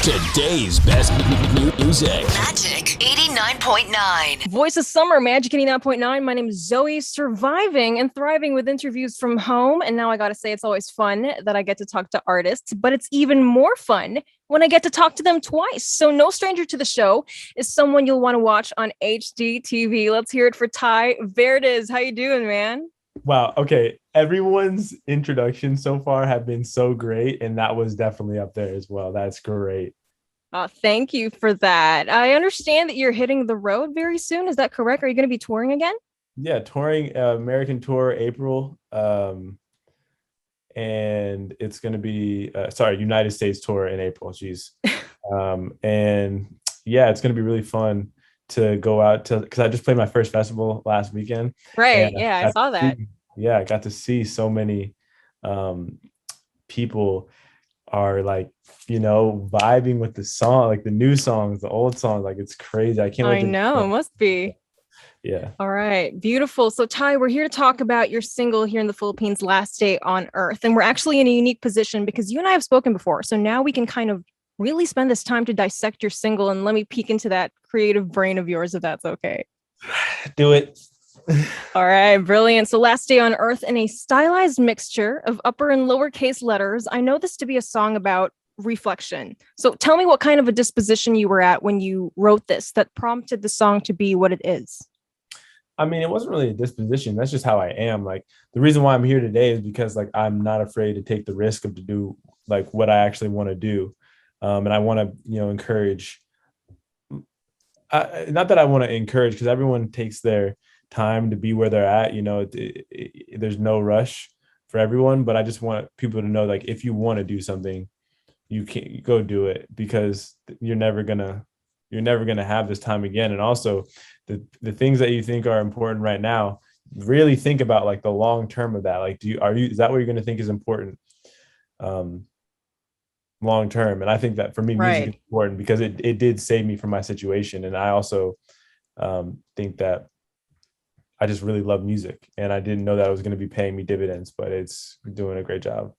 Today's best music. Magic 89.9. Voice of Summer, Magic 89.9. My name is Zoe, surviving and thriving with interviews from home. And now I got to say, it's always fun that I get to talk to artists, but it's even more fun when I get to talk to them twice. So no stranger to the show is someone you'll want to watch on HGTV. Let's hear it for Tai Verdes. How you doing, man? Wow. Okay. Everyone's introduction so far have been so great. And that was definitely up there as well. That's great. Thank you for that. I understand that you're hitting the road very soon. Is that correct? Are you going to be touring again? Yeah. Touring American tour April. And it's going to be, United States tour in April. Jeez. And yeah, it's going to be really fun to go out to, because I just played my first festival last weekend. Right. Yeah, I saw that. I got to see so many people are like, vibing with the song, like the new songs, the old songs. Like, it's crazy. I can't wait. I know, it must be. Yeah. All right. Beautiful. So Tai, we're here to talk about your single here in the Philippines, Last Day on Earth. And we're actually in a unique position because you and I have spoken before. So now we can kind of really spend this time to dissect your single and let me peek into that creative brain of yours, if that's okay. Do it. All right, brilliant. So Last Day on Earth, in a stylized mixture of upper and lowercase letters, I know this to be a song about reflection. So tell me what kind of a disposition you were at when you wrote this that prompted the song to be what it is. I mean, it wasn't really a disposition. That's just how I am. Like, the reason why I'm here today is because like I'm not afraid to take the risk of to do like what I actually want to do. And I want to, encourage, not that I want to encourage, because everyone takes their time to be where they're at. There's no rush for everyone, but I just want people to know, like, if you want to do something, you can go do it, because you're never gonna have this time again. And also the things that you think are important right now, really think about like the long term of that. Like, is that what you're going to think is important long term? And I think that for me, music is important because it did save me from my situation. And I also think that I just really love music, and I didn't know that it was going to be paying me dividends, but it's doing a great job.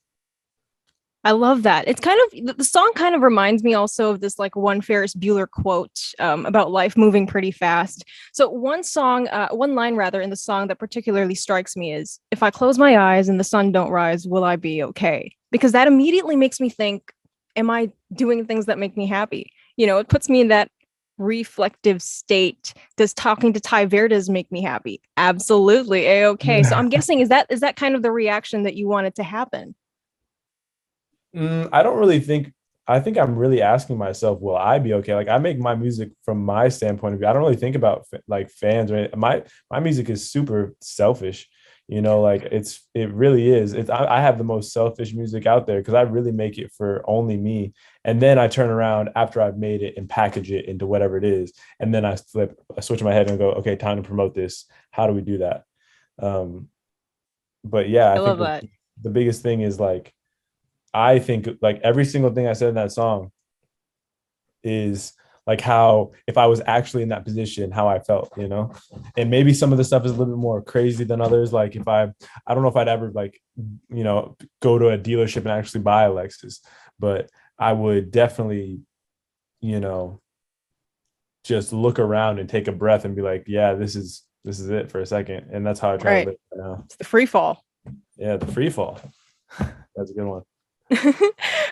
I love that. It's kind of, the song kind of reminds me also of this like one Ferris Bueller quote about life moving pretty fast. So one line rather in the song that particularly strikes me is, if I close my eyes and the sun don't rise, will I be okay? Because that immediately makes me think, am I doing things that make me happy? It puts me in that reflective state. Does talking to Tai Verdes make me happy? Absolutely. A-okay. So I'm guessing, is that kind of the reaction that you wanted to happen? I don't really think, I think I'm really asking myself, will I be okay? Like, I make my music from my standpoint of view. I don't really think about like fans or anything. My music is super selfish, like it really is. I have the most selfish music out there because I really make it for only me. And then I turn around after I've made it and package it into whatever it is. And then I switch my head and go, okay, time to promote this. How do we do that? But yeah, I love think that. the biggest thing is like, I think like every single thing I said in that song is like how, if I was actually in that position, how I felt, and maybe some of the stuff is a little bit more crazy than others. Like if I don't know if I'd ever like, go to a dealership and actually buy a Lexus, but I would definitely, just look around and take a breath and be like, yeah, this is it for a second. And that's how I try to live right now. It's the free fall. Yeah. The free fall. That's a good one.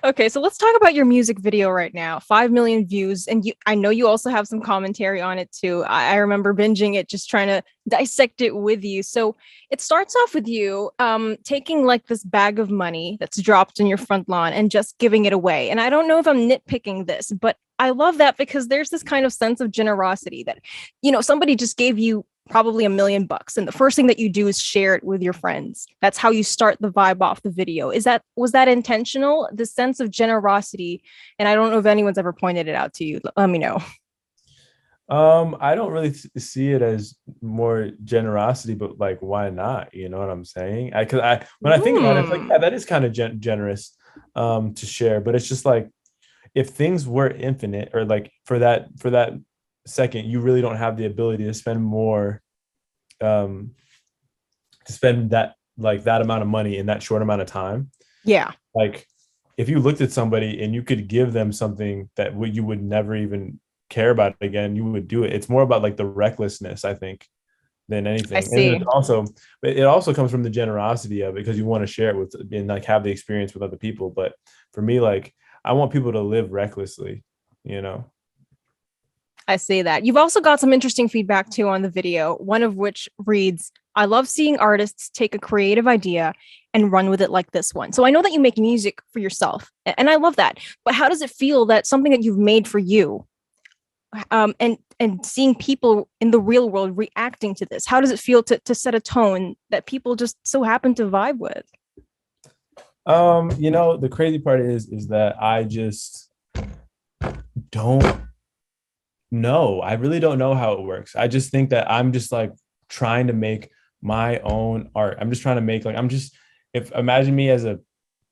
Okay, so let's talk about your music video right now. 5 million views, and I know you also have some commentary on it too. I remember binging it, just trying to dissect it with you. So it starts off with you taking like this bag of money that's dropped in your front lawn and just giving it away. And I don't know if I'm nitpicking this, but I love that because there's this kind of sense of generosity that, somebody just gave you probably $1 million, and the first thing that you do is share it with your friends. That's how you start the vibe off the video. Was that intentional, the sense of generosity? And I don't know if anyone's ever pointed it out to you. Let me know. I don't really see it as more generosity, but like, why not? You know what I'm saying? When I think about it, it's like, yeah, that is kind of generous to share, but it's just like, if things were infinite, or like for that second, you really don't have the ability to spend more, to spend that amount of money in that short amount of time. Yeah. Like, if you looked at somebody and you could give them something that you would never even care about again, you would do it. It's more about like the recklessness, I think, than I anything. And see. it also comes from the generosity of it, because you want to share it with and like have the experience with other people. But for me, like, I want people to live recklessly, you know. I say that. You've also got some interesting feedback too on the video, one of which reads, I love seeing artists take a creative idea and run with it like this one. So I know that you make music for yourself, and I love that. But how does it feel that something that you've made for you, and seeing people in the real world reacting to this? How does it feel to set a tone that people just so happen to vibe with? The crazy part is that I just don't know. I really don't know how it works. I just think that I'm just like trying to make my own art. I'm just trying to make, like, if imagine me as a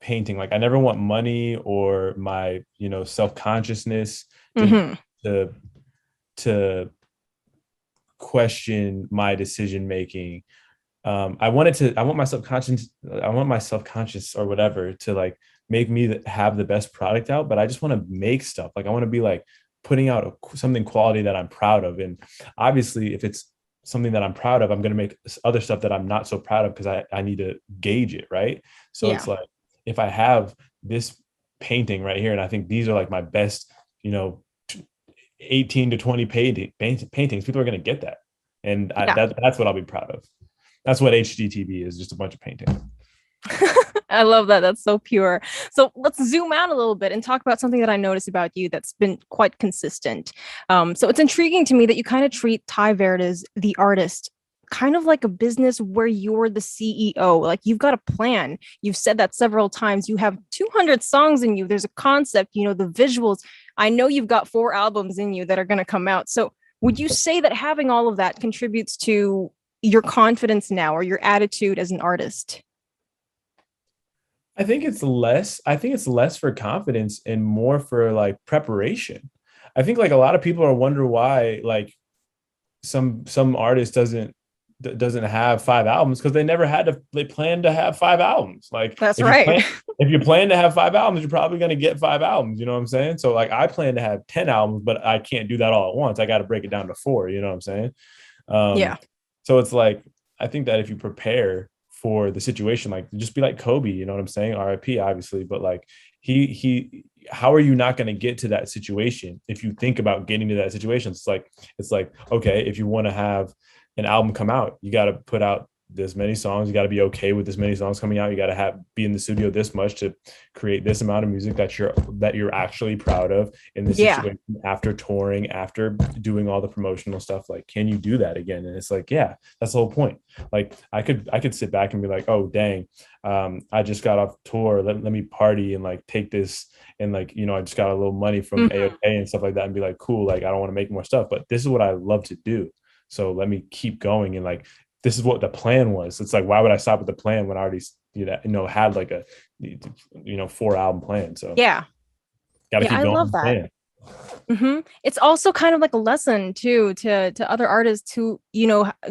painting. Like, I never want money or my, self-consciousness to Hmm. to to question my decision making. I want my self-conscious or whatever to like make me have the best product out, but I just want to make stuff. Like, I want to be like putting out something quality that I'm proud of. And obviously, if it's something that I'm proud of, I'm going to make other stuff that I'm not so proud of, because I need to gauge it, right? So Yeah. it's like, if I have this painting right here, and I think these are like my best, 18 to 20 paintings, people are going to get that. And Yeah. that's what I'll be proud of. That's what HGTV is, just a bunch of paintings. I love that. That's so pure. So let's zoom out a little bit and talk about something that I noticed about you that's been quite consistent. So it's intriguing to me that you kind of treat Tai Verdes, the artist, kind of like a business where you're the CEO. Like, you've got a plan. You've said that several times. You have 200 songs in you. There's a concept, the visuals. I know you've got 4 albums in you that are going to come out. So would you say that having all of that contributes to your confidence now, or your attitude as an artist? I think it's less for confidence and more for like preparation. I think like a lot of people are wondering why like some artist doesn't have 5 albums, because they plan to have 5 albums. Like, That's right. if you plan to have 5 albums, you're probably going to get 5 albums. You know what I'm saying? So like, I plan to have 10 albums, but I can't do that all at once. I got to break it down to 4. You know what I'm saying? Um, Yeah. so it's like, I think that if you prepare for the situation, like, just be like Kobe, you know what I'm saying? RIP, obviously, but like, how are you not going to get to that situation if you think about getting to that situation? It's like, okay, if you want to have an album come out, you got to put out this many songs. You got to be okay with this many songs coming out. You got to be in the studio this much to create this amount of music that you're actually proud of in this Yeah. situation, after touring, after doing all the promotional stuff. Like, can you do that again? And it's like, yeah, that's the whole point. Like, I could sit back and be like, oh dang, I just got off tour, let me party and like take this, and like, I just got a little money from Mhm. AOK and stuff like that, and be like, cool, like, I don't want to make more stuff, but this is what I love to do, so let me keep going. And like, this is what the plan was. It's like, why would I stop at the plan when I already, had like a, 4 album plan? So Yeah. got to Yeah. keep I going love with the that. plan. It's also kind of like a lesson too to other artists who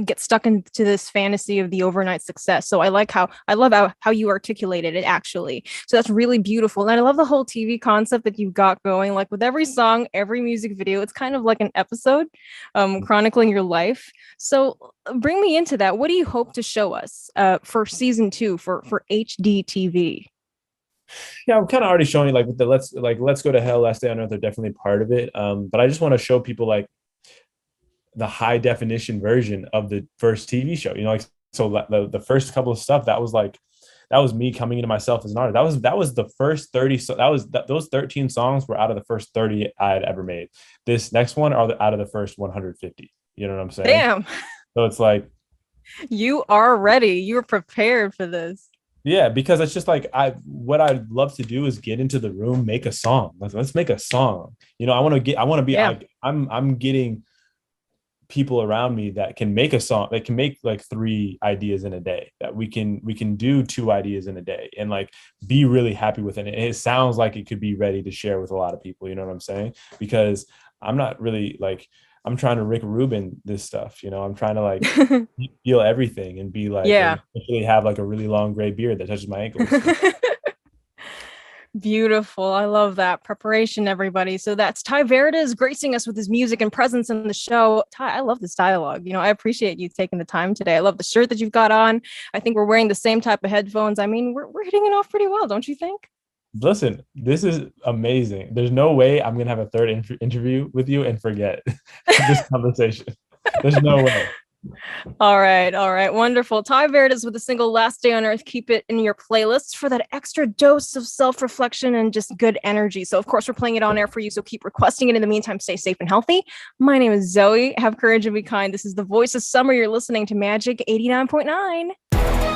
get stuck into this fantasy of the overnight success. So I love how you articulated it, actually. So that's really beautiful, and I love the whole TV concept that you've got going. Like, with every song, every music video, it's kind of like an episode, chronicling your life. So bring me into that. What do you hope to show us for season 2 for HDTV? Yeah, I'm kind of already showing you, like, with the let's go to hell, last day on earth are definitely part of it. But I just want to show people like the high definition version of the first TV show. Like, so the first couple of stuff, that was me coming into myself as an artist. That was the first 30. So those 13 songs were out of the first 30 I had ever made. This next one are out of the first 150. You know what I'm saying? Damn. So it's like, You are ready. You're prepared for this. yeah, because it's just like, what I'd love to do is get into the room, make a song. Let's make a song. I want to be Yeah. like, I'm getting people around me that can make a song, that can make like 3 ideas in a day, that we can do 2 ideas in a day, and like be really happy with it. And it sounds like it could be ready to share with a lot of people. You know what I'm saying? Because I'm not really like, I'm trying to Rick Rubin this stuff. I'm trying to like feel everything and be like, Yeah. and actually have like a really long gray beard that touches my ankles. Beautiful. I love that preparation, everybody. So that's Tai Verdes gracing us with his music and presence in the show. Tai, I love this dialogue. I appreciate you taking the time today. I love the shirt that you've got on. I think we're wearing the same type of headphones. I mean, we're hitting it off pretty well, don't you think? Listen, this is amazing. There's no way I'm gonna have a third interview with you and forget this conversation. There's no way. All right. Wonderful. Tai Verdes with the single Last Day on Earth. Keep it in your playlists for that extra dose of self-reflection and just good energy. So, of course, we're playing it on air for you. So keep requesting it. In the meantime, stay safe and healthy. My name is Zoe. Have courage and be kind. This is the voice of summer. You're listening to Magic 89.9.